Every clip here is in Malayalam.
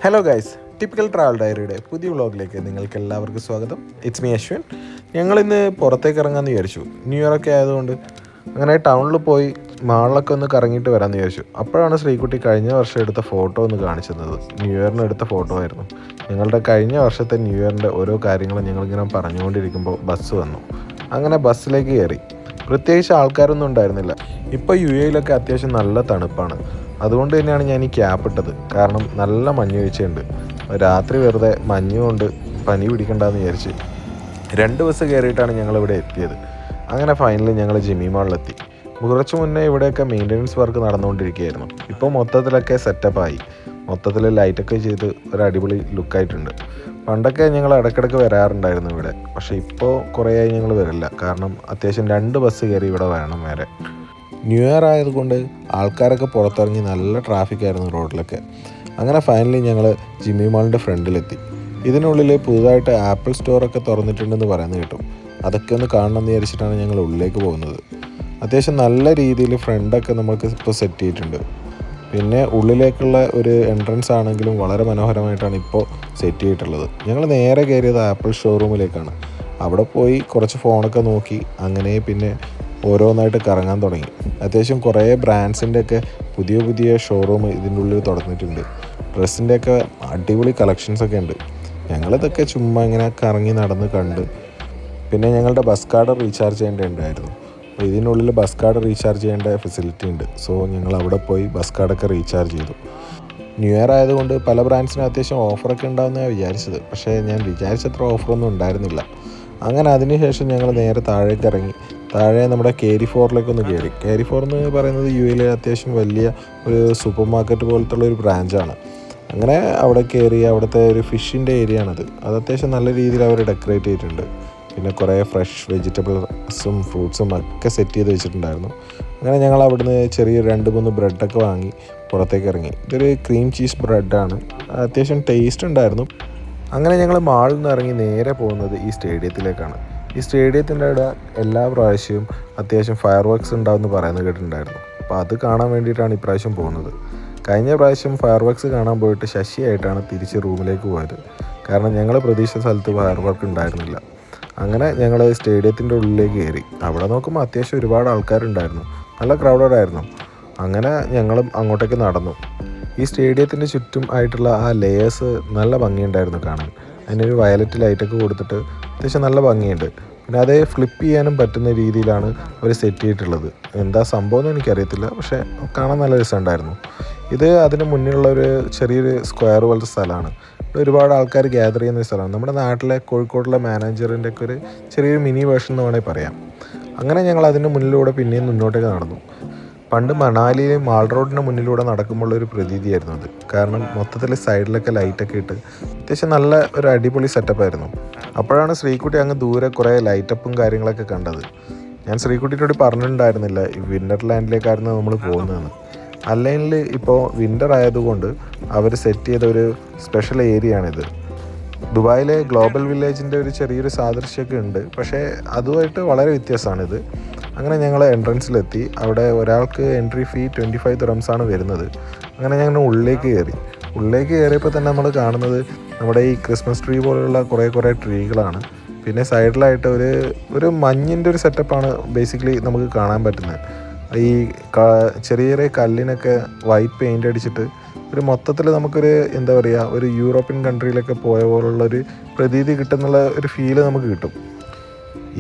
ഹലോ ഗൈസ്, ടിപ്പിക്കൽ ട്രാവൽ ഡയറിയുടെ പുതിയ വ്ളോഗിലേക്ക് നിങ്ങൾക്ക് എല്ലാവർക്കും സ്വാഗതം. It's me Ashwin. ഞങ്ങളിന്ന് പുറത്തേക്ക് ഇറങ്ങാമെന്ന് വിചാരിച്ചു. ന്യൂ ഇയർ ഒക്കെ ആയതുകൊണ്ട് അങ്ങനെ ടൗണിൽ പോയി മാളിലൊക്കെ ഒന്ന് കറങ്ങിയിട്ട് വരാമെന്ന് വിചാരിച്ചു. അപ്പോഴാണ് ശ്രീകുട്ടി കഴിഞ്ഞ വർഷം എടുത്ത ഫോട്ടോ ഒന്ന് കാണിച്ചത്. ന്യൂ ഇയറിന് എടുത്ത ഫോട്ടോ ആയിരുന്നു. ഞങ്ങളുടെ കഴിഞ്ഞ വർഷത്തെ ന്യൂ ഇയറിൻ്റെ ഓരോ കാര്യങ്ങളും ഞങ്ങളിങ്ങനെ പറഞ്ഞുകൊണ്ടിരിക്കുമ്പോൾ ബസ് വന്നു. അങ്ങനെ ബസ്സിലേക്ക് കയറി. പ്രത്യേകിച്ച് ആൾക്കാരൊന്നും ഉണ്ടായിരുന്നില്ല. ഇപ്പോൾ UAE അത്യാവശ്യം നല്ല തണുപ്പാണ്. അതുകൊണ്ട് തന്നെയാണ് ഞാൻ ഈ ക്യാപ്പ് ഇട്ടത്. കാരണം നല്ല മഞ്ഞ് വീഴ്ചയുണ്ട്. രാത്രി വെറുതെ മഞ്ഞ് കൊണ്ട് പനി പിടിക്കണ്ടെന്ന് വിചാരിച്ച് 2 ബസ് കയറിയിട്ടാണ് ഞങ്ങളിവിടെ എത്തിയത്. അങ്ങനെ ഫൈനലി ഞങ്ങൾ ജിമ്മി മാളിലെത്തി. കുറച്ച് മുന്നേ ഇവിടെയൊക്കെ മെയിൻ്റനൻസ് വർക്ക് നടന്നുകൊണ്ടിരിക്കുകയായിരുന്നു. ഇപ്പോൾ മൊത്തത്തിലൊക്കെ സെറ്റപ്പായി. മൊത്തത്തിൽ ലൈറ്റൊക്കെ ചെയ്ത് ഒരു അടിപൊളി ലുക്കായിട്ടുണ്ട്. പണ്ടൊക്കെ ഞങ്ങൾ ഇടയ്ക്കിടയ്ക്ക് വരാറുണ്ടായിരുന്നു ഇവിടെ. പക്ഷേ ഇപ്പോൾ കുറേയായി ഞങ്ങൾ വരില്ല. കാരണം അത്യാവശ്യം 2 ബസ് കയറി ഇവിടെ വരണം വരെ. ന്യൂ ഇയർ ആയതുകൊണ്ട് ആൾക്കാരൊക്കെ പുറത്തിറങ്ങി നല്ല ട്രാഫിക്കായിരുന്നു റോഡിലൊക്കെ. അങ്ങനെ ഫൈനലി ഞങ്ങൾ ജിമ്മി മാളിൻ്റെ ഫ്രണ്ടിലെത്തി. ഇതിനുള്ളിൽ പുതുതായിട്ട് ആപ്പിൾ സ്റ്റോറൊക്കെ തുറന്നിട്ടുണ്ടെന്ന് പറയുന്നത് കേട്ടു. അതൊക്കെ ഒന്ന് കാണണമെന്ന് വിചാരിച്ചിട്ടാണ് ഞങ്ങൾ ഉള്ളിലേക്ക് പോകുന്നത്. അത്യാവശ്യം നല്ല രീതിയിൽ ഫ്രണ്ടൊക്കെ നമുക്ക് ഇപ്പോൾ സെറ്റ് ചെയ്തിട്ടുണ്ട്. പിന്നെ ഉള്ളിലേക്കുള്ള ഒരു എൻട്രൻസ് ആണെങ്കിലും വളരെ മനോഹരമായിട്ടാണ് ഇപ്പോൾ സെറ്റ് ചെയ്തിട്ടുള്ളത്. ഞങ്ങൾ നേരെ കയറിയത് ആപ്പിൾ ഷോറൂമിലേക്കാണ്. അവിടെ പോയി കുറച്ച് ഫോണൊക്കെ നോക്കി അങ്ങനെ പിന്നെ ഓരോന്നായിട്ട് കറങ്ങാൻ തുടങ്ങി. അത്യാവശ്യം കുറേ ബ്രാൻഡ്സിൻ്റെയൊക്കെ പുതിയ ഷോറൂം ഇതിൻ്റെ ഉള്ളിൽ തുറന്നിട്ടുണ്ട്. ഡ്രസ്സിൻ്റെയൊക്കെ അടിപൊളി കളക്ഷൻസൊക്കെ ഉണ്ട്. ഞങ്ങളിതൊക്കെ ചുമ്മാ ഇങ്ങനെ കറങ്ങി നടന്ന് കണ്ട്. പിന്നെ ഞങ്ങളുടെ ബസ് കാർഡ് റീചാർജ് ചെയ്യേണ്ടതുണ്ടായിരുന്നു. അപ്പോൾ ഇതിനുള്ളിൽ ബസ് കാർഡ് റീചാർജ് ചെയ്യേണ്ട ഫെസിലിറ്റി ഉണ്ട്. സോ ഞങ്ങൾ അവിടെ പോയി ബസ് കാർഡൊക്കെ റീചാർജ് ചെയ്തു. ന്യൂ ഇയർ ആയതുകൊണ്ട് പല ബ്രാൻഡ്സിനും അത്യാവശ്യം ഓഫറൊക്കെ ഉണ്ടാവുമെന്നാണ് വിചാരിച്ചത്. പക്ഷേ ഞാൻ വിചാരിച്ചത്ര ഓഫറൊന്നും ഉണ്ടായിരുന്നില്ല. അങ്ങനെ അതിനുശേഷം ഞങ്ങൾ നേരെ താഴേക്ക് ഇറങ്ങി. താഴെ നമ്മുടെ KD4 കയറി. KD4 എന്ന് പറയുന്നത് UAE അത്യാവശ്യം വലിയ ഒരു സൂപ്പർ മാർക്കറ്റ് പോലത്തുള്ള ഒരു ബ്രാഞ്ചാണ്. അങ്ങനെ അവിടെ കയറി. അവിടുത്തെ ഒരു ഫിഷിൻ്റെ ഏരിയ ആണത്. അത് അത്യാവശ്യം നല്ല രീതിയിൽ അവർ ഡെക്കറേറ്റ് ചെയ്തിട്ടുണ്ട്. പിന്നെ കുറേ ഫ്രഷ് വെജിറ്റബിൾസും ഫ്രൂട്ട്സും ഒക്കെ സെറ്റ് ചെയ്ത് വെച്ചിട്ടുണ്ടായിരുന്നു. അങ്ങനെ ഞങ്ങൾ അവിടുന്ന് ചെറിയ 2-3 ബ്രെഡൊക്കെ വാങ്ങി പുറത്തേക്ക് ഇറങ്ങി. ഇതൊരു ക്രീം ചീസ് ബ്രെഡാണ്. അത്യാവശ്യം ടേസ്റ്റ് ഉണ്ടായിരുന്നു. അങ്ങനെ ഞങ്ങൾ മാളിൽ നിന്ന് ഇറങ്ങി നേരെ പോകുന്നത് ഈ സ്റ്റേഡിയത്തിലേക്കാണ്. ഈ സ്റ്റേഡിയത്തിൻ്റെ അവിടെ എല്ലാ പ്രാവശ്യവും അത്യാവശ്യം ഫയർ വർക്ക്സ് ഉണ്ടാവുമെന്ന് പറയുന്നത് കേട്ടിട്ടുണ്ടായിരുന്നു. അപ്പോൾ അത് കാണാൻ വേണ്ടിയിട്ടാണ് ഇപ്രാവശ്യം പോകുന്നത്. കഴിഞ്ഞ പ്രാവശ്യം ഫയർ വർക്ക്സ് കാണാൻ പോയിട്ട് ശശിയായിട്ടാണ് തിരിച്ച് റൂമിലേക്ക് പോയത്. കാരണം ഞങ്ങൾ പ്രതീക്ഷിച്ച സ്ഥലത്ത് ഫയർ വർക്ക് ഉണ്ടായിരുന്നില്ല. അങ്ങനെ ഞങ്ങൾ സ്റ്റേഡിയത്തിൻ്റെ ഉള്ളിലേക്ക് കയറി. അവിടെ നോക്കുമ്പോൾ അത്യാവശ്യം ഒരുപാട് ആൾക്കാരുണ്ടായിരുന്നു. നല്ല ക്രൗഡഡ് ആയിരുന്നു. അങ്ങനെ ഞങ്ങളും അങ്ങോട്ടേക്ക് നടന്നു. ഈ സ്റ്റേഡിയത്തിൻ്റെ ചുറ്റും ആയിട്ടുള്ള ആ ലെയേഴ്സ് നല്ല ഭംഗിയുണ്ടായിരുന്നു കാണാൻ. അതിനൊരു വയലറ്റ് ലൈറ്റൊക്കെ കൊടുത്തിട്ട് അത്യാവശ്യം നല്ല ഭംഗിയുണ്ട്. പിന്നെ അത് ഫ്ലിപ്പ് ചെയ്യാനും പറ്റുന്ന രീതിയിലാണ് അവർ സെറ്റ് ചെയ്തിട്ടുള്ളത്. എന്താ സംഭവം എന്ന് എനിക്കറിയത്തില്ല, പക്ഷേ കാണാൻ നല്ല രസമുണ്ടായിരുന്നു. ഇത് അതിന് മുന്നിലുള്ള ഒരു ചെറിയൊരു സ്ക്വയർ പോലത്തെ സ്ഥലമാണ്. ഒരുപാട് ആൾക്കാർ ഗ്യാദർ ചെയ്യുന്ന സ്ഥലമാണ്. നമ്മുടെ നാട്ടിലെ കോഴിക്കോടിലെ മാനേജറിൻ്റെ ഒക്കെ ഒരു ചെറിയൊരു മിനി വേർഷൻ എന്ന് വേണമെങ്കിൽ പറയാം. അങ്ങനെ ഞങ്ങൾ അതിൻ്റെ മുന്നിലൂടെ പിന്നെയും മുന്നോട്ടേക്ക് നടന്നു. പണ്ട് മണാലിയിലെ മാൾ റോഡിൻ്റെ മുന്നിലൂടെ നടക്കുമ്പോഴുള്ളൊരു പ്രതീതിയായിരുന്നു അത്. കാരണം മൊത്തത്തിൽ സൈഡിലൊക്കെ ലൈറ്റൊക്കെ ഇട്ട് അത്യാവശ്യം നല്ല ഒരു അടിപൊളി സെറ്റപ്പായിരുന്നു. അപ്പോഴാണ് ശ്രീകുട്ടി അങ്ങ് ദൂരെ കുറേ ലൈറ്റപ്പും കാര്യങ്ങളൊക്കെ കണ്ടത്. ഞാൻ ശ്രീകുട്ടിയോട് പറഞ്ഞിട്ടുണ്ടായിരുന്നില്ല ഈ വിൻ്റർലാൻഡിലേക്കായിരുന്നു നമ്മൾ പോകുന്നതെന്ന്. അല്ലെങ്കിൽ ഇപ്പോൾ വിൻ്റർ ആയതുകൊണ്ട് അവർ സെറ്റ് ചെയ്ത ഒരു സ്പെഷ്യൽ ഏരിയ ആണിത്. ദുബായിലെ ഗ്ലോബൽ വില്ലേജിൻ്റെ ഒരു ചെറിയൊരു സാദൃശ്യമൊക്കെ ഉണ്ട്. പക്ഷേ അതുമായിട്ട് വളരെ വ്യത്യാസമാണിത്. അങ്ങനെ ഞങ്ങൾ എൻട്രൻസിലെത്തി. അവിടെ ഒരാൾക്ക് എൻട്രി ഫീ 25 ദിർഹംസാണ് വരുന്നത്. അങ്ങനെ ഞങ്ങൾ ഉള്ളിലേക്ക് കയറിയപ്പോൾ തന്നെ നമ്മൾ കാണുന്നത് നമ്മുടെ ഈ ക്രിസ്മസ് ട്രീ പോലെയുള്ള കുറേ ട്രീകളാണ്. പിന്നെ സൈഡിലായിട്ട് ഒരു മഞ്ഞിൻ്റെ ഒരു സെറ്റപ്പാണ് ബേസിക്കലി നമുക്ക് കാണാൻ പറ്റുന്നത്. ഈ ചെറിയ കല്ലിനൊക്കെ വൈറ്റ് പെയിൻ്റ് അടിച്ചിട്ട് ഒരു മൊത്തത്തിൽ നമുക്കൊരു എന്താ പറയുക, ഒരു യൂറോപ്യൻ കൺട്രിയിലൊക്കെ പോയ പോലുള്ളൊരു പ്രതീതി കിട്ടുന്നുള്ള ഒരു ഫീല് നമുക്ക് കിട്ടും.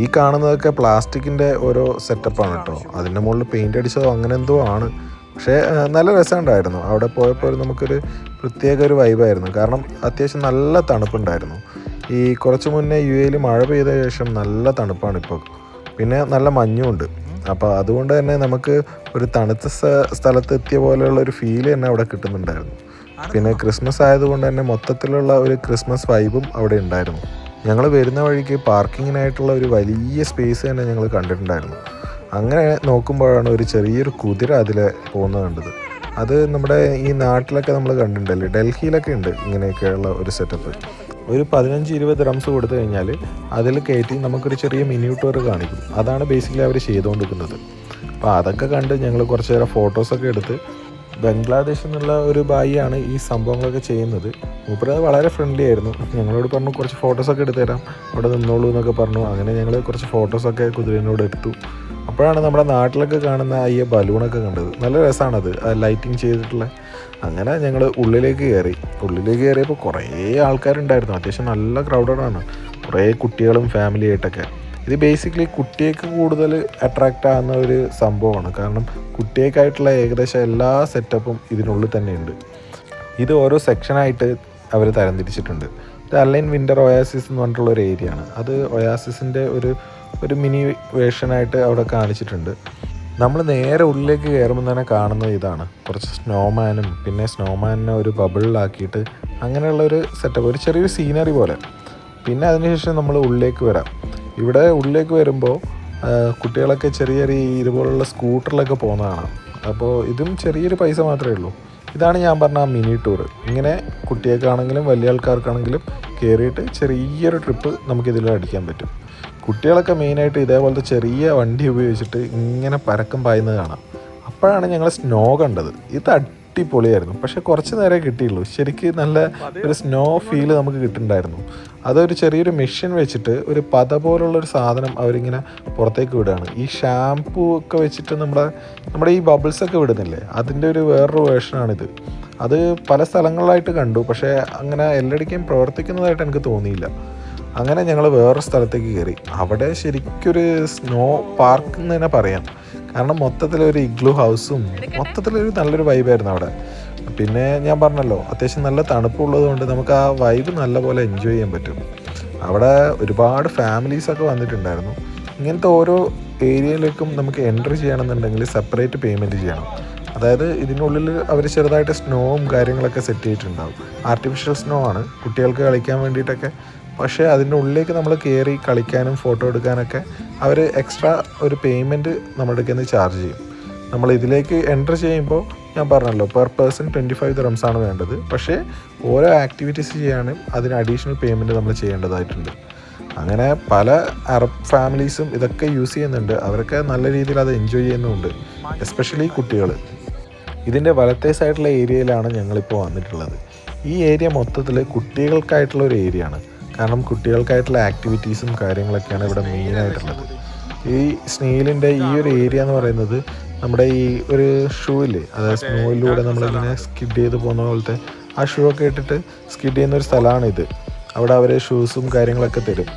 ഈ കാണുന്നതൊക്കെ പ്ലാസ്റ്റിക്കിൻ്റെ ഓരോ സെറ്റപ്പാണ് കേട്ടോ. അതിൻ്റെ മുകളിൽ പെയിൻ്റ് അടിച്ചതോ അങ്ങനെ എന്തോ ആണ്. പക്ഷേ നല്ല രസമുണ്ടായിരുന്നു. അവിടെ പോയപ്പോൾ നമുക്കൊരു പ്രത്യേക ഒരു വൈബായിരുന്നു. കാരണം അത്യാവശ്യം നല്ല തണുപ്പുണ്ടായിരുന്നു. ഈ കുറച്ച് മുന്നേ UAE മഴ പെയ്ത ശേഷം നല്ല തണുപ്പാണ് ഇപ്പോൾ. പിന്നെ നല്ല മഞ്ഞുമുണ്ട്. അപ്പോൾ അതുകൊണ്ട് തന്നെ നമുക്ക് ഒരു തണുത്ത സ്ഥലത്ത് എത്തിയ പോലെയുള്ള ഒരു ഫീല് തന്നെ അവിടെ കിട്ടുന്നുണ്ടായിരുന്നു. പിന്നെ ക്രിസ്മസ് ആയതുകൊണ്ട് തന്നെ മൊത്തത്തിലുള്ള ഒരു ക്രിസ്മസ് വൈബും അവിടെ ഉണ്ടായിരുന്നു. ഞങ്ങൾ വരുന്ന വഴിക്ക് പാർക്കിങ്ങിനായിട്ടുള്ള ഒരു വലിയ സ്പേസ് തന്നെ ഞങ്ങൾ കണ്ടിട്ടുണ്ടായിരുന്നു. അങ്ങനെ നോക്കുമ്പോഴാണ് ഒരു ചെറിയൊരു കുതിര അതിൽ പോകുന്നത് കണ്ടത്. അത് നമ്മുടെ ഈ നാട്ടിലൊക്കെ നമ്മൾ കണ്ടിട്ടുണ്ടല്ലേ, ഡൽഹിയിലൊക്കെ ഉണ്ട് ഇങ്ങനെയൊക്കെയുള്ള ഒരു സെറ്റപ്പ്. ഒരു 15-20 ദിർഹംസ് കൊടുത്തു കഴിഞ്ഞാൽ അതിൽ കയറ്റി നമുക്കൊരു ചെറിയ മിനി ടൂർ കാണിക്കും. അതാണ് ബേസിക്കലി അവർ ചെയ്തുകൊണ്ടിരിക്കുന്നത്. അപ്പോൾ അതൊക്കെ കണ്ട് ഞങ്ങൾ കുറച്ച് നേരം ഫോട്ടോസൊക്കെ എടുത്ത് ബംഗ്ലാദേശിൽ നിന്നുള്ള ഒരു ബായിയാണ് ഈ സംഭവങ്ങളൊക്കെ ചെയ്യുന്നത്. മൂപ്പര് വളരെ ഫ്രണ്ട്ലി ആയിരുന്നു. ഞങ്ങളോട് പറഞ്ഞു കുറച്ച് ഫോട്ടോസൊക്കെ എടുത്തു തരാം, അവിടെ നിന്നോളൂ എന്നൊക്കെ പറഞ്ഞു. അങ്ങനെ ഞങ്ങൾ കുറച്ച് ഫോട്ടോസൊക്കെ കുതിരേനോട് എടുത്തു. അപ്പോഴാണ് നമ്മുടെ നാട്ടിലൊക്കെ കാണുന്ന ഈ ബലൂണൊക്കെ കണ്ടത്. നല്ല രസമാണത്, ലൈറ്റിങ് ചെയ്തിട്ടുള്ള. അങ്ങനെ ഞങ്ങൾ ഉള്ളിലേക്ക് കയറിയപ്പോൾ കുറേ ആൾക്കാരുണ്ടായിരുന്നു. അത്യാവശ്യം നല്ല ക്രൗഡഡാണ്, കുറേ കുട്ടികളും ഫാമിലി ആയിട്ടൊക്കെ. ഇത് ബേസിക്കലി കുട്ടികൾക്ക് കൂടുതൽ അട്രാക്റ്റ് ആകുന്ന ഒരു സംഭവമാണ്. കാരണം കുട്ടികൾക്കായിട്ടുള്ള ഏകദേശം എല്ലാ സെറ്റപ്പും ഇതിനുള്ളിൽ തന്നെയുണ്ട്. ഇത് ഓരോ സെക്ഷനായിട്ട് അവർ തരംതിരിച്ചിട്ടുണ്ട്. ഇത് അലൈൻ വിൻ്റർ ഒയാസിസ് എന്ന് പറഞ്ഞിട്ടുള്ള ഒരു ഏരിയ ആണ്. അത് ഒയാസിസിൻ്റെ ഒരു മിനി വേർഷനായിട്ട് അവിടെ കാണിച്ചിട്ടുണ്ട്. നമ്മൾ നേരെ ഉള്ളിലേക്ക് കയറുമ്പോൾ തന്നെ കാണുന്നത് ഇതാണ്. കുറച്ച് സ്നോമാനും പിന്നെ സ്നോമാനിനെ ഒരു ബബിളിലാക്കിയിട്ട് അങ്ങനെയുള്ളൊരു സെറ്റപ്പ്, ഒരു ചെറിയൊരു സീനറി പോലെ. പിന്നെ അതിനുശേഷം നമ്മൾ ഉള്ളിലേക്ക് വരാം. ഇവിടെ ഉള്ളിലേക്ക് വരുമ്പോൾ കുട്ടികളൊക്കെ ചെറിയ ഇതുപോലുള്ള സ്കൂട്ടറിലൊക്കെ പോകുന്നതാണ്. അപ്പോൾ ഇതും ചെറിയൊരു പൈസ മാത്രമേ ഉള്ളൂ. ഇതാണ് ഞാൻ പറഞ്ഞ ആ മിനി ടൂർ. ഇങ്ങനെ കുട്ടികൾക്കാണെങ്കിലും വലിയ ആൾക്കാർക്കാണെങ്കിലും കയറിയിട്ട് ചെറിയൊരു ട്രിപ്പ് നമുക്കിതിൽ അടിക്കാൻ പറ്റും. കുട്ടികളൊക്കെ മെയിനായിട്ട് ഇതേപോലത്തെ ചെറിയ വണ്ടി ഉപയോഗിച്ചിട്ട് ഇങ്ങനെ പരക്കം പായുന്നത് കാണാം. അപ്പോഴാണ് ഞങ്ങൾ സ്നോ കണ്ടത്. ഇത് അടിപൊളിയായിരുന്നു. പക്ഷേ കുറച്ച് നേരമേ കിട്ടിയുള്ളൂ. ശരിക്കും നല്ല ഒരു സ്നോ ഫീല് നമുക്ക് കിട്ടുന്നുണ്ടായിരുന്നു. അതൊരു ചെറിയൊരു മെഷീൻ വെച്ചിട്ട് ഒരു പത പോലുള്ളൊരു സാധനം അവരിങ്ങനെ പുറത്തേക്ക് വിടുകയാണ്. ഈ ഷാംപൂ ഒക്കെ വെച്ചിട്ട് നമ്മുടെ ഈ ബബിൾസൊക്കെ വിടുന്നില്ലേ, അതിൻ്റെ ഒരു വേറൊരു വേർഷനാണിത്. അത് പല സ്ഥലങ്ങളിലായിട്ട് കണ്ടു, പക്ഷേ അങ്ങനെ എല്ലായിടയ്ക്കും പ്രവർത്തിക്കുന്നതായിട്ട് എനിക്ക് തോന്നിയില്ല. അങ്ങനെ ഞങ്ങൾ വേറൊരു സ്ഥലത്തേക്ക് കയറി. അവിടെ ശരിക്കൊരു സ്നോ പാർക്ക് എന്ന് തന്നെ പറയാം. കാരണം മൊത്തത്തിലൊരു ഇഗ്ലു ഹൗസും മൊത്തത്തിലൊരു നല്ലൊരു വൈബായിരുന്നു അവിടെ. പിന്നെ ഞാൻ പറഞ്ഞല്ലോ, അത്യാവശ്യം നല്ല തണുപ്പുള്ളത് കൊണ്ട് നമുക്ക് ആ വൈബ് നല്ലപോലെ എൻജോയ് ചെയ്യാൻ പറ്റും. അവിടെ ഒരുപാട് ഫാമിലീസൊക്കെ വന്നിട്ടുണ്ടായിരുന്നു. ഇങ്ങനത്തെ ഓരോ ഏരിയയിലേക്കും നമുക്ക് എൻട്രി ചെയ്യണമെന്നുണ്ടെങ്കിൽ സെപ്പറേറ്റ് പേയ്മെൻറ്റ് ചെയ്യണം. അതായത് ഇതിനുള്ളിൽ അവർ ചെറുതായിട്ട് സ്നോവും കാര്യങ്ങളൊക്കെ സെറ്റ് ചെയ്തിട്ടുണ്ടാവും. ആർട്ടിഫിഷ്യൽ സ്നോ ആണ് കുട്ടികൾക്ക് കളിക്കാൻ വേണ്ടിയിട്ടൊക്കെ. പക്ഷേ അതിൻ്റെ ഉള്ളിലേക്ക് നമ്മൾ കയറി കളിക്കാനും ഫോട്ടോ എടുക്കാനൊക്കെ അവർ എക്സ്ട്രാ ഒരു പേയ്മെൻറ്റ് നമ്മുടെ അടുക്കൽ നിന്ന് ചാർജ് ചെയ്യും. നമ്മൾ ഇതിലേക്ക് എൻ്റർ ചെയ്യുമ്പോൾ ഞാൻ പറഞ്ഞല്ലോ പെർ പേഴ്സൺ 25 dirhams ആണ് വേണ്ടത്. പക്ഷേ ഓരോ ആക്ടിവിറ്റീസ് ചെയ്യാനും അതിന് അഡീഷണൽ പേയ്മെൻറ്റ് നമ്മൾ ചെയ്യേണ്ടതായിട്ടുണ്ട്. അങ്ങനെ പല അറബ് ഫാമിലീസും ഇതൊക്കെ യൂസ് ചെയ്യുന്നുണ്ട്. അവരൊക്കെ നല്ല രീതിയിൽ അത് എൻജോയ് ചെയ്യുന്നുമുണ്ട്, എസ്പെഷ്യലി കുട്ടികൾ. ഇതിൻ്റെ വലത്തെ സൈഡിലുള്ള ഏരിയയിലാണ് ഞങ്ങളിപ്പോൾ വന്നിട്ടുള്ളത്. ഈ ഏരിയ മൊത്തത്തിൽ കുട്ടികൾക്കായിട്ടുള്ള ഒരു ഏരിയ ആണ്. കാരണം കുട്ടികൾക്കായിട്ടുള്ള ആക്ടിവിറ്റീസും കാര്യങ്ങളൊക്കെയാണ് ഇവിടെ മെയിനായിട്ടുള്ളത്. ഈ സ്നെയിലിൻ്റെ ഈ ഒരു ഏരിയ എന്ന് പറയുന്നത് നമ്മുടെ ഈ ഒരു ഷൂവില്ലേ, അതായത് സ്നോയിലൂടെ നമ്മളിങ്ങനെ സ്കിഡ് ചെയ്ത് പോകുന്ന പോലത്തെ ആ ഷൂ ഒക്കെ ഇട്ടിട്ട് സ്കിഡ് ചെയ്യുന്ന ഒരു സ്ഥലമാണിത്. അവിടെ അവർ ഷൂസും കാര്യങ്ങളൊക്കെ തരും.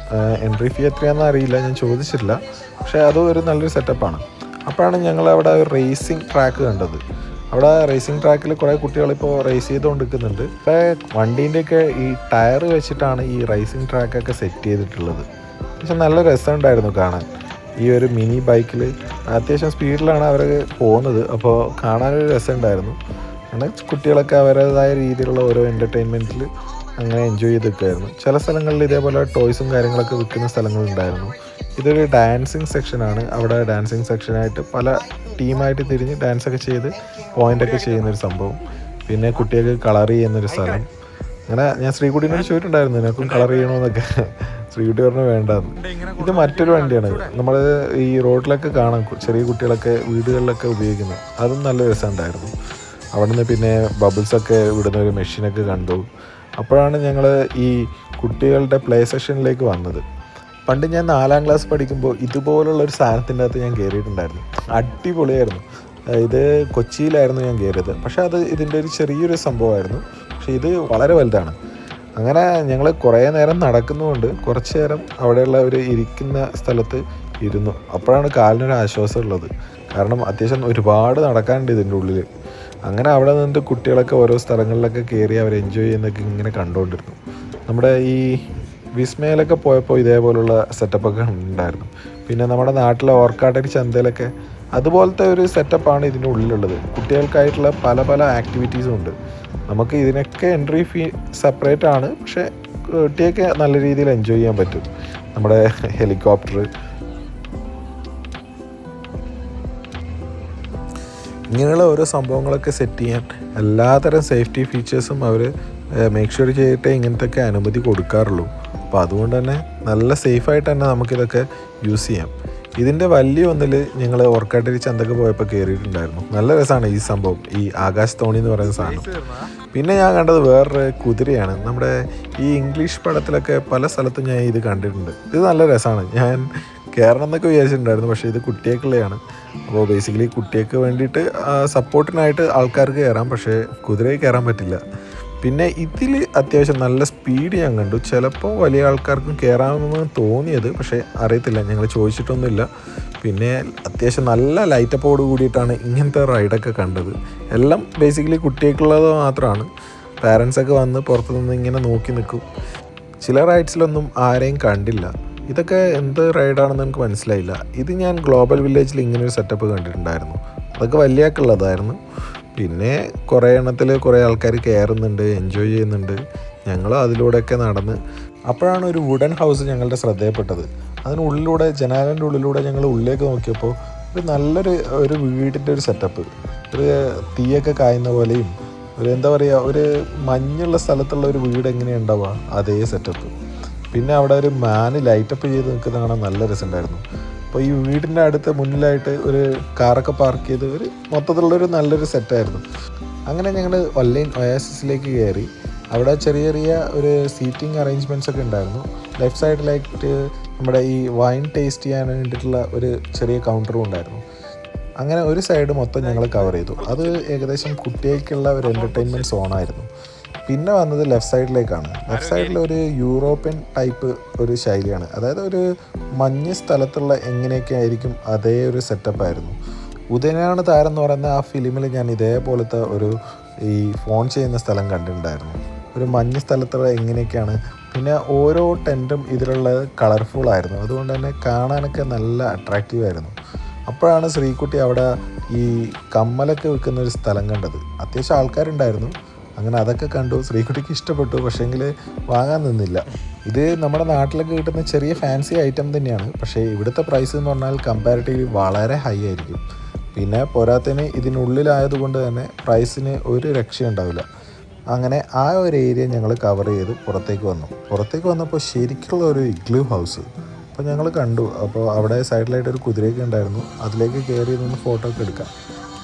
എൻട്രി ഫീ എത്രയാണെന്ന് അറിയില്ല, ഞാൻ ചോദിച്ചിട്ടില്ല. പക്ഷേ അതും ഒരു നല്ലൊരു സെറ്റപ്പാണ്. അപ്പോഴാണ് ഞങ്ങൾ അവിടെ ഒരു റേസിംഗ് ട്രാക്ക് കണ്ടത്. അവിടെ റേസിംഗ് ട്രാക്കിൽ കുറേ കുട്ടികളിപ്പോൾ റേസ് ചെയ്തുകൊണ്ടിരിക്കുന്നുണ്ട്. ഇപ്പോൾ വണ്ടീൻ്റെയൊക്കെ ഈ ടയർ വെച്ചിട്ടാണ് ഈ റേസിംഗ് ട്രാക്കൊക്കെ സെറ്റ് ചെയ്തിട്ടുള്ളത്. പക്ഷെ നല്ല രസമുണ്ടായിരുന്നു കാണാൻ. ഈ ഒരു മിനി ബൈക്കിൽ അത്യാവശ്യം സ്പീഡിലാണ് അവർ പോകുന്നത്. അപ്പോൾ കാണാനൊരു രസമുണ്ടായിരുന്നു. അങ്ങനെ കുട്ടികളൊക്കെ അവരുടേതായ രീതിയിലുള്ള ഓരോ എൻ്റർടൈൻമെൻറ്റിൽ അങ്ങനെ എൻജോയ് ചെയ്ത് നിൽക്കുമായിരുന്നു. ചില സ്ഥലങ്ങളിൽ ഇതേപോലെ ടോയ്സും കാര്യങ്ങളൊക്കെ വിൽക്കുന്ന സ്ഥലങ്ങളുണ്ടായിരുന്നു. ഇതൊരു ഡാൻസിങ് സെക്ഷനാണ്. അവിടെ ഡാൻസിങ് സെക്ഷനായിട്ട് പല ടീമായിട്ട് തിരിഞ്ഞ് ഡാൻസൊക്കെ ചെയ്ത് പോയിൻ്റൊക്കെ ചെയ്യുന്നൊരു സംഭവം. പിന്നെ കുട്ടികൾക്ക് കളർ ചെയ്യുന്നൊരു സ്ഥലം. അങ്ങനെ ഞാൻ ശ്രീകുട്ടീനോട് ചോദിച്ചിട്ടുണ്ടായിരുന്നു നിനക്കും കളർ ചെയ്യണമെന്നൊക്കെ. ശ്രീകുട്ടി പറഞ്ഞു വേണ്ടെന്ന്. ഇത് മറ്റൊരു വണ്ടിയാണ്, നമ്മൾ ഈ റോഡിലൊക്കെ കാണാം ചെറിയ കുട്ടികളൊക്കെ വീടുകളിലൊക്കെ ഉപയോഗിക്കുന്നത്. അതും നല്ല രസമുണ്ടായിരുന്നു. അവിടെ നിന്ന് പിന്നെ ബബിൾസൊക്കെ വിടുന്ന ഒരു മെഷീനൊക്കെ കണ്ടു. അപ്പോഴാണ് ഞങ്ങൾ ഈ കുട്ടികളുടെ പ്ലേ സെഷനിലേക്ക് വന്നത്. പണ്ട് ഞാൻ 4ാം ക്ലാസ് പഠിക്കുമ്പോൾ ഇതുപോലുള്ളൊരു സാധനത്തിൻ്റെ അകത്ത് ഞാൻ കയറിയിട്ടുണ്ടായിരുന്നു. അടിപൊളിയായിരുന്നു. ഇത് കൊച്ചിയിലായിരുന്നു ഞാൻ കയറിയത്. പക്ഷേ അത് ഇതിൻ്റെ ഒരു ചെറിയൊരു സംഭവമായിരുന്നു. പക്ഷേ ഇത് വളരെ വലുതാണ്. അങ്ങനെ ഞങ്ങൾ കുറേ നേരം നടക്കുന്നതുകൊണ്ട് കുറച്ച് നേരം അവിടെയുള്ള ഒരു ഇരിക്കുന്ന സ്ഥലത്ത് ഇരുന്നു. അപ്പോഴാണ് കാലിനൊരു ആശ്വാസം ഉള്ളത്. കാരണം അത്യാവശ്യം ഒരുപാട് നടക്കാനുണ്ട് ഇതിൻ്റെ ഉള്ളിൽ. അങ്ങനെ അവിടെ നിന്നിട്ട് കുട്ടികളൊക്കെ ഓരോ സ്ഥലങ്ങളിലൊക്കെ കയറി അവർ എൻജോയ് ചെയ്യുന്നതൊക്കെ ഇങ്ങനെ കണ്ടുകൊണ്ടിരുന്നു. നമ്മുടെ ഈ വിസ്മയിലൊക്കെ പോയപ്പോൾ ഇതേപോലുള്ള സെറ്റപ്പൊക്കെ ഉണ്ടായിരുന്നു. പിന്നെ നമ്മുടെ നാട്ടിലെ ഓർക്കാട്ടരി ചന്തയിലൊക്കെ അതുപോലത്തെ ഒരു സെറ്റപ്പാണ് ഇതിൻ്റെ ഉള്ളിലുള്ളത്. കുട്ടികൾക്കായിട്ടുള്ള പല പല ആക്ടിവിറ്റീസും ഉണ്ട്. നമുക്ക് ഇതിനൊക്കെ എൻട്രി ഫീ സെപ്പറേറ്റ് ആണ്. പക്ഷേ കുട്ടിയൊക്കെ നല്ല രീതിയിൽ എൻജോയ് ചെയ്യാൻ പറ്റും. നമ്മുടെ ഹെലികോപ്റ്റർ, ഇങ്ങനെയുള്ള ഓരോ സംഭവങ്ങളൊക്കെ സെറ്റ് ചെയ്യാൻ എല്ലാതരം സേഫ്റ്റി ഫീച്ചേഴ്സും അവർ മേക്ക് ഷുവർ ചെയ്തിട്ടേ ഇങ്ങനത്തെയൊക്കെ അനുമതി കൊടുക്കാറുള്ളൂ. അപ്പോൾ അതുകൊണ്ട് തന്നെ നല്ല സേഫായിട്ട് തന്നെ നമുക്കിതൊക്കെ യൂസ് ചെയ്യാം. ഇതിൻ്റെ വലിയ ഒന്നിൽ ഞങ്ങൾ ഓർക്കാട്ടിരി ചന്തക്ക് പോയപ്പോൾ കയറിയിട്ടുണ്ടായിരുന്നു. നല്ല രസമാണ് ഈ സംഭവം, ഈ ആകാശ് തോണി എന്ന് പറയുന്ന സാധനം. പിന്നെ ഞാൻ കണ്ടത് വേറൊരു കുതിരയാണ്. നമ്മുടെ ഈ ഇംഗ്ലീഷ് പടത്തിലൊക്കെ പല സ്ഥലത്തും ഞാൻ ഇത് കണ്ടിട്ടുണ്ട്. ഇത് നല്ല രസമാണ്. ഞാൻ കയറണം എന്നൊക്കെ വിചാരിച്ചിട്ടുണ്ടായിരുന്നു, പക്ഷേ ഇത് കുട്ടികൾക്കുള്ളതാണ്. അപ്പോൾ ബേസിക്കലി കുട്ടികൾക്ക് വേണ്ടിയിട്ട് സപ്പോർട്ടിനായിട്ട് ആൾക്കാർക്ക് കയറാം, പക്ഷേ കുതിരയിൽ കയറാൻ പറ്റില്ല. പിന്നെ ഇതിൽ അത്യാവശ്യം നല്ല സ്പീഡ് ഞാൻ കണ്ടു. ചിലപ്പോൾ വലിയ ആൾക്കാർക്കും കയറാമെന്ന് തോന്നിയത്, പക്ഷേ അറിയത്തില്ല, ഞങ്ങൾ ചോദിച്ചിട്ടൊന്നുമില്ല. പിന്നെ അത്യാവശ്യം നല്ല ലൈറ്റപ്പോട് കൂടിയിട്ടാണ് ഇങ്ങനത്തെ റൈഡൊക്കെ കണ്ടത്. എല്ലാം ബേസിക്കലി കുട്ടികൾക്കുള്ളത് മാത്രമാണ്. പാരൻസൊക്കെ വന്ന് പുറത്തു നിന്ന് ഇങ്ങനെ നോക്കി നിൽക്കും. ചില റൈഡ്സിലൊന്നും ആരെയും കണ്ടില്ല. ഇതൊക്കെ എന്ത് റൈഡാണെന്ന് എനിക്ക് മനസ്സിലായില്ല. ഇത് ഞാൻ ഗ്ലോബൽ വില്ലേജിൽ ഇങ്ങനൊരു സെറ്റപ്പ് കണ്ടിട്ടുണ്ടായിരുന്നു. അതൊക്കെ വലിയാക്കുള്ളതായിരുന്നു. പിന്നെ കുറേ എണ്ണത്തിൽ കുറേ ആൾക്കാർ കയറുന്നുണ്ട്, എൻജോയ് ചെയ്യുന്നുണ്ട്. ഞങ്ങളും അതിലൂടെയൊക്കെ നടന്ന് അപ്പോഴാണ് ഒരു വുഡൻ ഹൗസ് ഞങ്ങളുടെ ശ്രദ്ധയപ്പെട്ടത്. അതിനുള്ളിലൂടെ, ജനാലിൻ്റെ ഉള്ളിലൂടെ ഞങ്ങൾ ഉള്ളിലേക്ക് നോക്കിയപ്പോൾ ഒരു വീടിൻ്റെ ഒരു സെറ്റപ്പ്, ഒരു തീയൊക്കെ കായുന്ന പോലെയും എന്താ പറയുക, ഒരു മഞ്ഞുള്ള സ്ഥലത്തുള്ള ഒരു വീട് എങ്ങനെയാണ് ഉണ്ടാവുക, അതേ സെറ്റപ്പ്. പിന്നെ അവിടെ ഒരു ലൈറ്റപ്പ് ചെയ്ത് നിൽക്കുന്ന കാണാൻ നല്ല രസമുണ്ടായിരുന്നു. അപ്പോൾ ഈ വീടിൻ്റെ അടുത്ത് മുന്നിലായിട്ട് ഒരു കാറൊക്കെ പാർക്ക് ചെയ്ത് ഒരു മൊത്തത്തിലുള്ളൊരു നല്ലൊരു സെറ്റായിരുന്നു. അങ്ങനെ ഞങ്ങൾ ഒയാസിസിലേക്ക് കയറി. അവിടെ ചെറിയ ചെറിയ ഒരു സീറ്റിംഗ് അറേഞ്ച്മെൻറ്റ്സ് ഒക്കെ ഉണ്ടായിരുന്നു. ലെഫ്റ്റ് സൈഡിലായിട്ട് നമ്മുടെ ഈ വൈൻ ടേസ്റ്റ് ചെയ്യാൻ വേണ്ടിയിട്ടുള്ള ഒരു ചെറിയ കൗണ്ടറും ഉണ്ടായിരുന്നു. അങ്ങനെ ഒരു സൈഡ് മൊത്തം ഞങ്ങൾ കവർ ചെയ്തു. അത് ഏകദേശം കുട്ടികൾക്കുള്ള ഒരു എൻ്റർടൈൻമെൻറ്റ് സോണായിരുന്നു. പിന്നെ വന്നത് ലെഫ്റ്റ് സൈഡിലേക്കാണ്. ലെഫ്റ്റ് സൈഡിൽ ഒരു യൂറോപ്യൻ ടൈപ്പ് ഒരു ശൈലിയാണ്. അതായത് ഒരു മഞ്ഞ് സ്ഥലത്തുള്ള എങ്ങനെയൊക്കെ ആയിരിക്കും അതേ ഒരു സെറ്റപ്പായിരുന്നു. ഉദയനാണ് താരം എന്ന് പറയുന്ന ആ ഫിലിമിൽ ഞാൻ ഇതേപോലത്തെ ഒരു ഈ ഫോൺ ചെയ്യുന്ന സ്ഥലം കണ്ടിട്ടുണ്ടായിരുന്നു. ഒരു മഞ്ഞ് സ്ഥലത്തുള്ള എങ്ങനെയൊക്കെയാണ്. പിന്നെ ഓരോ ടെൻറ്റും ഇതിലുള്ള കളർഫുള്ളായിരുന്നു. അതുകൊണ്ട് തന്നെ കാണാനൊക്കെ നല്ല അട്രാക്റ്റീവായിരുന്നു. അപ്പോഴാണ് ശ്രീകുട്ടി അവിടെ ഈ കമ്മലൊക്കെ വിൽക്കുന്ന ഒരു സ്ഥലം കണ്ടത്. അത്യാവശ്യം ആൾക്കാരുണ്ടായിരുന്നു. അങ്ങനെ അതൊക്കെ കണ്ടു. ശ്രീകുട്ടിക്ക് ഇഷ്ടപ്പെട്ടു, പക്ഷേങ്കിൽ വാങ്ങാൻ നിന്നില്ല. ഇത് നമ്മുടെ നാട്ടിലൊക്കെ കിട്ടുന്ന ചെറിയ ഫാൻസി ഐറ്റം തന്നെയാണ്. പക്ഷേ ഇവിടുത്തെ പ്രൈസ് എന്ന് പറഞ്ഞാൽ കമ്പാരിറ്റീവ്ലി വളരെ ഹൈ ആയിരിക്കും. പിന്നെ പോരാത്തതിന് ഇതിനുള്ളിലായതുകൊണ്ട് തന്നെ പ്രൈസിന് ഒരു രക്ഷയുണ്ടാവില്ല. അങ്ങനെ ആ ഒരു ഏരിയ ഞങ്ങൾ കവർ ചെയ്ത് പുറത്തേക്ക് വന്നപ്പോൾ ശരിക്കുള്ള ഒരു ഇഗ്ലൂ ഹൗസ് അപ്പോൾ ഞങ്ങൾ കണ്ടു. അപ്പോൾ അവിടെ സൈഡിലായിട്ടൊരു കുതിരയൊക്കെ ഉണ്ടായിരുന്നു. അതിലേക്ക് കയറി നിന്ന് ഫോട്ടോ ഒക്കെ എടുക്കാം.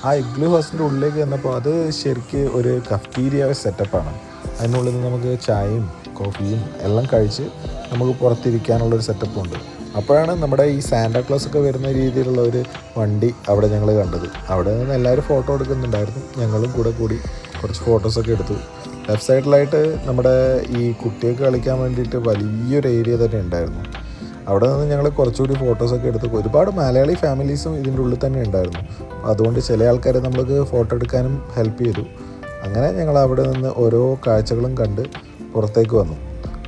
ആ ഇഗ്ലൂ ഹൗസിൻ്റെ ഉള്ളിലേക്ക് വന്നപ്പോൾ അത് ശരിക്ക് ഒരു കഫ്റ്റീരിയ സെറ്റപ്പാണ്. അതിനുള്ളിൽ നിന്ന് നമുക്ക് ചായയും കോഫിയും എല്ലാം കഴിച്ച് നമുക്ക് പുറത്തിരിക്കാനുള്ളൊരു സെറ്റപ്പുണ്ട്. അപ്പോഴാണ് നമ്മുടെ ഈ സാന്റാക്ലോസ് ഒക്കെ വരുന്ന രീതിയിലുള്ള ഒരു വണ്ടി അവിടെ ഞങ്ങൾ കണ്ടത്. അവിടെ നിന്ന് എല്ലാവരും ഫോട്ടോ എടുക്കുന്നുണ്ടായിരുന്നു. ഞങ്ങളും കൂടി കുറച്ച് ഫോട്ടോസൊക്കെ എടുത്തു. ലെഫ്റ്റ് സൈഡിലായിട്ട് നമ്മുടെ ഈ കുട്ടികൾക്ക് കളിക്കാൻ വേണ്ടിയിട്ട് വലിയൊരു ഏരിയ തന്നെ ഉണ്ടായിരുന്നു. അവിടെ നിന്ന് ഞങ്ങൾ കുറച്ചുകൂടി ഫോട്ടോസൊക്കെ എടുത്തു. ഒരുപാട് മലയാളി ഫാമിലീസും ഇതിൻ്റെ ഉള്ളിൽ തന്നെ ഉണ്ടായിരുന്നു. അതുകൊണ്ട് ചില ആൾക്കാരെ നമ്മൾക്ക് ഫോട്ടോ എടുക്കാനും ഹെൽപ്പ് ചെയ്തു. അങ്ങനെ ഞങ്ങൾ അവിടെ നിന്ന് ഓരോ കാഴ്ചകളും കണ്ട് പുറത്തേക്ക് വന്നു.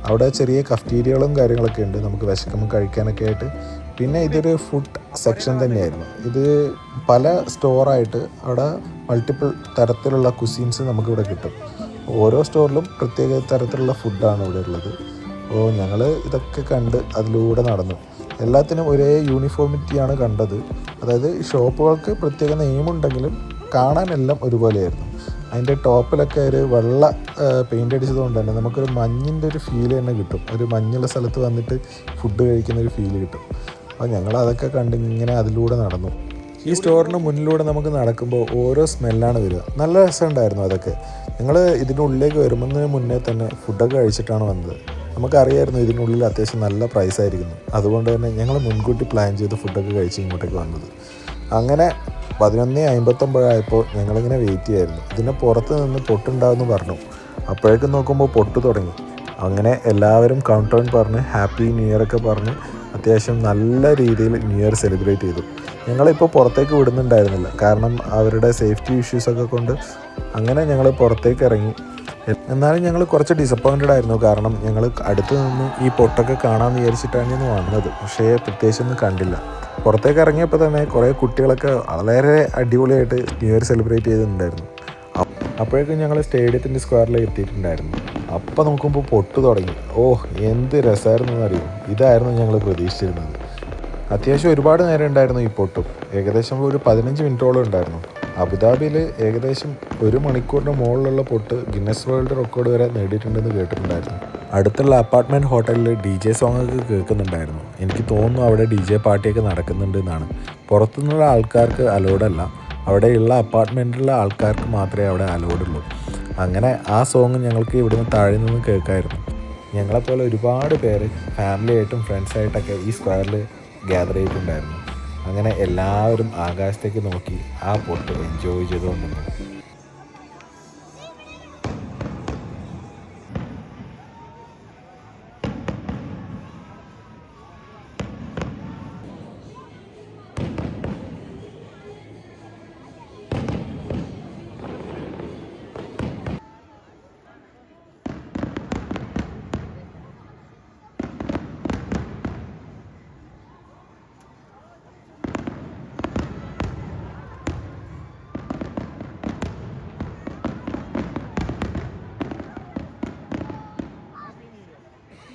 അവിടെ ചെറിയ കഫ്റ്റീരിയകളും കാര്യങ്ങളൊക്കെ ഉണ്ട്, നമുക്ക് വിശക്കുമ്പോൾ കഴിക്കാനൊക്കെ ആയിട്ട്. പിന്നെ ഇതൊരു ഫുഡ് സെക്ഷൻ തന്നെയായിരുന്നു. ഇത് പല സ്റ്റോറായിട്ട് അവിടെ മൾട്ടിപ്പിൾ തരത്തിലുള്ള കുസീൻസ് നമുക്കിവിടെ കിട്ടും. ഓരോ സ്റ്റോറിലും പ്രത്യേക തരത്തിലുള്ള ഫുഡാണ് ഇവിടെ ഉള്ളത്. അപ്പോൾ ഞങ്ങൾ ഇതൊക്കെ കണ്ട് അതിലൂടെ നടന്നു. എല്ലാത്തിനും ഒരേ യൂണിഫോമിറ്റിയാണ് കണ്ടത്. അതായത് ഷോപ്പുകൾക്ക് പ്രത്യേക നെയിമുണ്ടെങ്കിലും കാണാനെല്ലാം ഒരുപോലെയായിരുന്നു. അതിൻ്റെ ടോപ്പിലൊക്കെ ഒരു വെള്ള പെയിൻ്റ് അടിച്ചതുകൊണ്ട് തന്നെ നമുക്കൊരു മഞ്ഞിൻ്റെ ഒരു ഫീൽ തന്നെ കിട്ടും. ഒരു മഞ്ഞുള്ള സ്ഥലത്ത് വന്നിട്ട് ഫുഡ് കഴിക്കുന്ന ഒരു ഫീൽ കിട്ടും. അപ്പോൾ ഞങ്ങൾ അതൊക്കെ കണ്ട് ഇങ്ങനെ അതിലൂടെ നടന്നു. ഈ സ്റ്റോറിന് മുന്നിലൂടെ നമുക്ക് നടക്കുമ്പോൾ ഓരോ സ്മെല്ലാണ് വരിക. നല്ല രസമുണ്ടായിരുന്നു അതൊക്കെ. ഞങ്ങൾ ഇതിനുള്ളിലേക്ക് വരുന്നതിന് മുന്നേ തന്നെ ഫുഡൊക്കെ കഴിച്ചിട്ടാണ് വന്നത്. നമുക്കറിയായിരുന്നു ഇതിനുള്ളിൽ അത്യാവശ്യം നല്ല പ്രൈസായിരിക്കുന്നു. അതുകൊണ്ട് തന്നെ ഞങ്ങൾ മുൻകൂട്ടി പ്ലാൻ ചെയ്ത് ഫുഡൊക്കെ കഴിച്ച് ഇങ്ങോട്ടേക്ക് വന്നത്. അങ്ങനെ 11:59 ആയപ്പോൾ ഞങ്ങളിങ്ങനെ വെയിറ്റ് ചെയ്യായിരുന്നു. ഇതിന് പുറത്ത് നിന്ന് പൊട്ടുണ്ടാവുമെന്ന് പറഞ്ഞു. അപ്പോഴേക്കും നോക്കുമ്പോൾ പൊട്ട് തുടങ്ങി. അങ്ങനെ എല്ലാവരും കൗണ്ട് ഡൗൺ പറഞ്ഞ് ഹാപ്പി ന്യൂ ഇയർ ഒക്കെ പറഞ്ഞ് അത്യാവശ്യം നല്ല രീതിയിൽ ന്യൂ ഇയർ സെലിബ്രേറ്റ് ചെയ്തു. ഞങ്ങളിപ്പോൾ പുറത്തേക്ക് വിടുന്നുണ്ടായിരുന്നില്ല, കാരണം അവരുടെ സേഫ്റ്റി ഇഷ്യൂസൊക്കെ കൊണ്ട്. അങ്ങനെ ഞങ്ങൾ പുറത്തേക്ക് ഇറങ്ങി. എന്നാലും ഞങ്ങൾ കുറച്ച് ഡിസപ്പോയിൻറ്റഡ് ആയിരുന്നു, കാരണം ഞങ്ങൾ അടുത്ത് നിന്ന് ഈ പൊട്ടൊക്കെ കാണാമെന്ന് വിചാരിച്ചിട്ടാണ് വന്നത്. പക്ഷേ പ്രത്യേകിച്ചൊന്നും കണ്ടില്ല. പുറത്തേക്ക് ഇറങ്ങിയപ്പോൾ തന്നെ കുറേ കുട്ടികളൊക്കെ വളരെ അടിപൊളിയായിട്ട് ന്യൂ ഇയർ സെലിബ്രേറ്റ് ചെയ്തിട്ടുണ്ടായിരുന്നു. അപ്പോഴേക്കും ഞങ്ങൾ സ്റ്റേഡിയത്തിൻ്റെ സ്ക്വയറിലേക്ക് എത്തിയിട്ടുണ്ടായിരുന്നു. അപ്പോൾ നോക്കുമ്പോൾ പൊട്ട് തുടങ്ങി. എന്ത് രസമായിരുന്നു എന്നറിയും. ഇതായിരുന്നു ഞങ്ങൾ പ്രതീക്ഷിച്ചിരുന്നത്. അത്യാവശ്യം ഒരുപാട് നേരം ഉണ്ടായിരുന്നു ഈ പൊട്ടും. ഏകദേശം ഒരു 15 മിനിറ്റോളം ഉണ്ടായിരുന്നു. അബുദാബിയിൽ ഏകദേശം 1 മണിക്കൂറിന് മുകളിലുള്ള പൊട്ട് ഗിന്നസ് വേൾഡ് റെക്കോർഡ് വരെ നേടിയിട്ടുണ്ടെന്ന് കേട്ടിട്ടുണ്ടായിരുന്നു. അടുത്തുള്ള അപ്പാർട്ട്മെൻറ്റ് ഹോട്ടലിൽ DJ സോങ്ങൊക്കെ കേൾക്കുന്നുണ്ടായിരുന്നു. എനിക്ക് തോന്നുന്നു അവിടെ DJ പാർട്ടിയൊക്കെ നടക്കുന്നുണ്ട് എന്നാണ്. പുറത്തുനിന്നുള്ള ആൾക്കാർക്ക് അലോഡല്ല, അവിടെയുള്ള അപ്പാർട്ട്മെൻറ്റിലുള്ള ആൾക്കാർക്ക് മാത്രമേ അവിടെ അലോഡുള്ളൂ. അങ്ങനെ ആ സോങ് ഞങ്ങൾക്ക് ഇവിടുന്ന് താഴെ നിന്ന് കേൾക്കായിരുന്നു. ഞങ്ങളെപ്പോലെ ഒരുപാട് പേര് ഫാമിലിയായിട്ടും ഫ്രണ്ട്സായിട്ടൊക്കെ ഈ സ്ക്വയറിൽ ഗ്യാദർ ചെയ്തിട്ടുണ്ടായിരുന്നു. അങ്ങനെ എല്ലാവരും ആകാശത്തേക്ക് നോക്കി ആ പൊട്ട് എൻജോയ് ചെയ്തുകൊണ്ടിരുന്നു.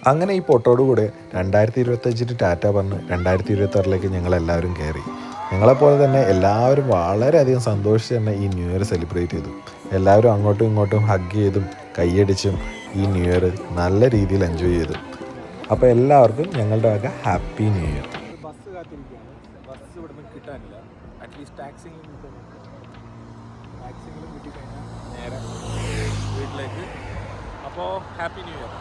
അങ്ങനെ ഈ പൊട്ടോടുകൂടെ 2025 ടാറ്റ പറഞ്ഞ് 2026 ഞങ്ങളെല്ലാവരും കയറി. ഞങ്ങളെപ്പോലെ തന്നെ എല്ലാവരും വളരെയധികം സന്തോഷിച്ച് തന്നെ ഈ ന്യൂ ഇയർ സെലിബ്രേറ്റ് ചെയ്തു. എല്ലാവരും അങ്ങോട്ടും ഇങ്ങോട്ടും ഹഗ് ചെയ്തും കൈയടിച്ചും ഈ ന്യൂ ഇയർ നല്ല രീതിയിൽ എൻജോയ് ചെയ്തു. അപ്പോൾ എല്ലാവർക്കും ഞങ്ങളുടെ വക ഹാപ്പി ന്യൂ ഇയർ. ബസ് കാത്തിരിക്കുകയാണ്. ബസ് ഇവിടുന്ന് കിട്ടാനില്ല. അറ്റ്ലീസ്റ്റ് ടാക്സിയെങ്കിലും കിട്ടിക്കഴിഞ്ഞാൽ നേരെ വീട്ടിലേക്ക്. അപ്പോൾ ഹാപ്പി ന്യൂ ഇയർ.